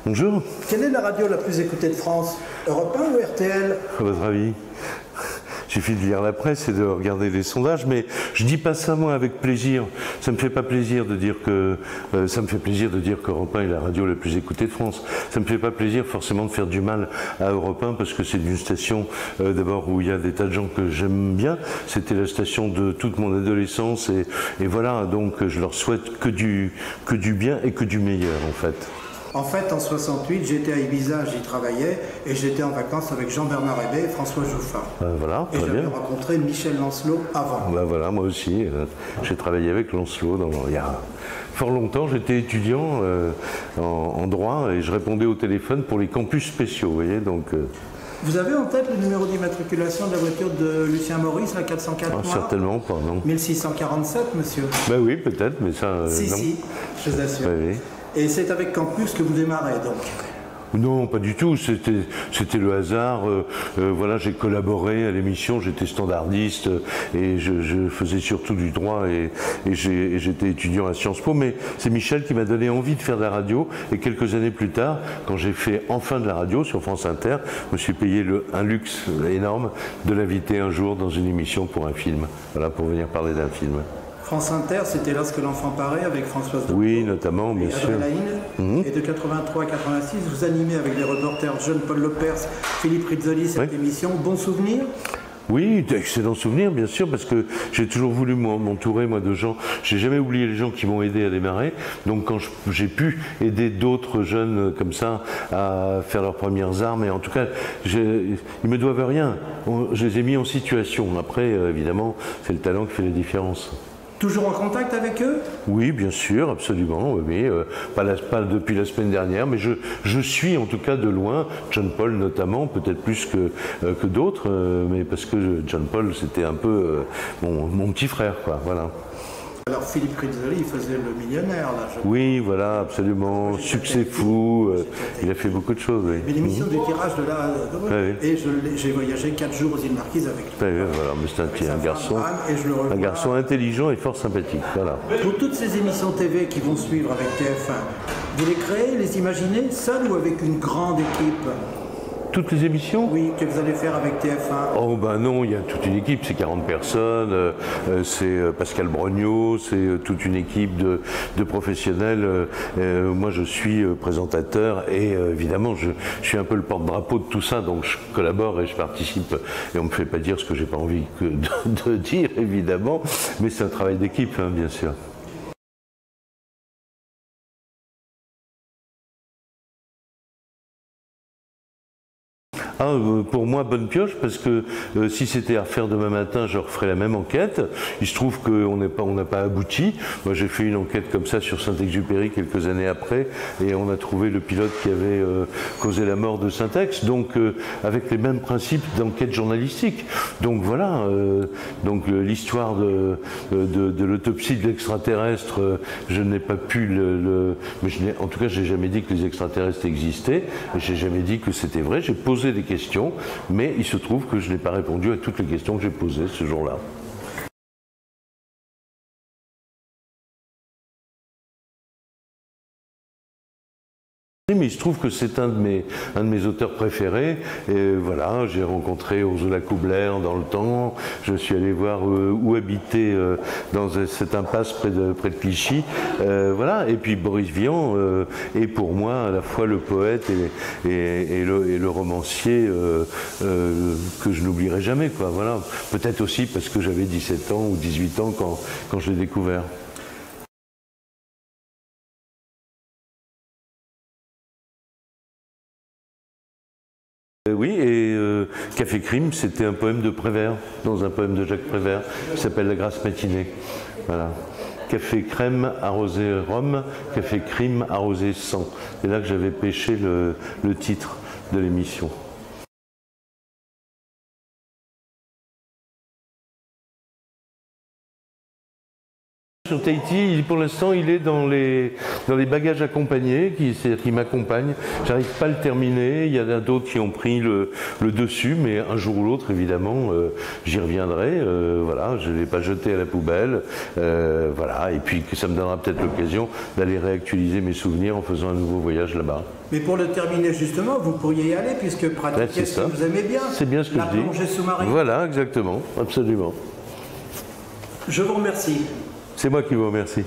Bonjour. Quelle est la radio la plus écoutée de France? Europe 1 ou RTL? À votre avis? Il suffit de lire la presse et de regarder les sondages, mais je dis pas ça moi avec plaisir. Ça me fait pas plaisir de dire que ça me fait plaisir de dire qu'Europe 1 est la radio la plus écoutée de France. Ça me fait pas plaisir forcément de faire du mal à Europe 1 parce que c'est une station d'abord où il y a des tas de gens que j'aime bien. C'était la station de toute mon adolescence et voilà, donc je leur souhaite que du bien et que du meilleur en fait. En fait, en 68, j'étais à Ibiza, j'y travaillais, et j'étais en vacances avec Jean-Bernard Hébé et François Jouffin. Voilà, et j'avais rencontré Michel Lancelot avant. Voilà, moi aussi. J'ai travaillé avec Lancelot il y a fort longtemps. J'étais étudiant en droit et je répondais au téléphone pour les campus spéciaux, vous voyez, donc... Vous avez en tête le numéro d'immatriculation de la voiture de Lucien Maurice, la 404 certainement pas, non. 1647, monsieur. Ben oui, peut-être, mais ça... non. Si, je vous assure. Oui. Et c'est avec Campus que vous démarrez, donc? Non, pas du tout, c'était le hasard. Voilà, j'ai collaboré à l'émission, j'étais standardiste et je faisais surtout du droit et j'étais étudiant à Sciences Po, mais c'est Michel qui m'a donné envie de faire de la radio et quelques années plus tard, quand j'ai fait enfin de la radio sur France Inter, je me suis payé un luxe énorme de l'inviter un jour dans une émission pour un film, voilà, pour venir parler d'un film. France Inter, c'était Lorsque l'enfant paraît avec Françoise Dolto. Oui, notamment, bien sûr. Et de 83 à 86, vous animez avec les reporters John-Paul Lepers, Philippe Rizzoli cette émission. Bon souvenir? Oui, d'excellents souvenirs, bien sûr, parce que j'ai toujours voulu m'entourer, moi, de gens. J'ai jamais oublié les gens qui m'ont aidé à démarrer. Donc, quand j'ai pu aider d'autres jeunes comme ça à faire leurs premières armes, et en tout cas, ils me doivent rien. Je les ai mis en situation. Après, évidemment, c'est le talent qui fait la différence. Toujours en contact avec eux? Oui, bien sûr, absolument. Oui, pas depuis la semaine dernière, mais je suis en tout cas de loin, John Paul notamment, peut-être plus que d'autres, mais parce que John Paul c'était un peu mon petit frère, quoi. Voilà. Alors Philippe Rizzoli, il faisait le millionnaire, là. Oui, voilà, absolument. Succès fou. Il a fait beaucoup de choses. Oui. Mais l'émission du tirage de là, et j'ai voyagé 4 jours aux îles Marquises avec lui. Voilà, mais c'est un garçon intelligent et fort sympathique. Voilà. Pour toutes ces émissions TV qui vont suivre avec TF1, vous les créez, les imaginez, seul ou avec une grande équipe? Toutes les émissions? Oui, que vous allez faire avec TF1. Oh ben non, il y a toute une équipe, c'est 40 personnes, c'est Pascal Brognaud, c'est toute une équipe de professionnels. Moi je suis présentateur et évidemment je suis un peu le porte-drapeau de tout ça, donc je collabore et je participe. Et on ne me fait pas dire ce que j'ai pas envie de dire évidemment, mais c'est un travail d'équipe, hein, bien sûr. Pour moi, bonne pioche, parce que si c'était à refaire demain matin, je referais la même enquête. Il se trouve qu'on n'a pas abouti. Moi, j'ai fait une enquête comme ça sur Saint-Exupéry quelques années après, et on a trouvé le pilote qui avait causé la mort de Saint-Ex, donc avec les mêmes principes d'enquête journalistique. Donc voilà, donc l'histoire de l'autopsie de l'extraterrestre, je n'ai pas pu mais en tout cas, j'ai jamais dit que les extraterrestres existaient, et j'ai jamais dit que c'était vrai. J'ai posé des questions, mais il se trouve que je n'ai pas répondu à toutes les questions que j'ai posées ce jour-là. Mais il se trouve que c'est un de mes auteurs préférés. Et voilà, j'ai rencontré Ursula Kubler dans le temps. Je suis allé voir où habiter dans cette impasse près de Clichy. Voilà. Et puis Boris Vian est pour moi à la fois le poète et le romancier que je n'oublierai jamais, quoi. Voilà. Peut-être aussi parce que j'avais 17 ans ou 18 ans quand je l'ai découvert. Oui, et Café Crime, c'était un poème de Prévert, dans un poème de Jacques Prévert, qui s'appelle La Grasse matinée. Voilà. Café crème arrosé rhum, café crime arrosé sang. C'est là que j'avais pêché le titre de l'émission. sur Tahiti, pour l'instant, il est dans les bagages accompagnés, c'est-à-dire qu'il m'accompagne. J'arrive pas à le terminer. Il y en a d'autres qui ont pris le dessus, mais un jour ou l'autre, évidemment, j'y reviendrai. Voilà, je ne l'ai pas jeté à la poubelle. Voilà, et puis que ça me donnera peut-être l'occasion d'aller réactualiser mes souvenirs en faisant un nouveau voyage là-bas. Mais pour le terminer justement, vous pourriez y aller puisque pratiquer ce que vous aimez bien. C'est bien ce que la je dis. plongée sous-marine. Voilà, exactement, absolument. Je vous remercie. C'est moi qui vous remercie.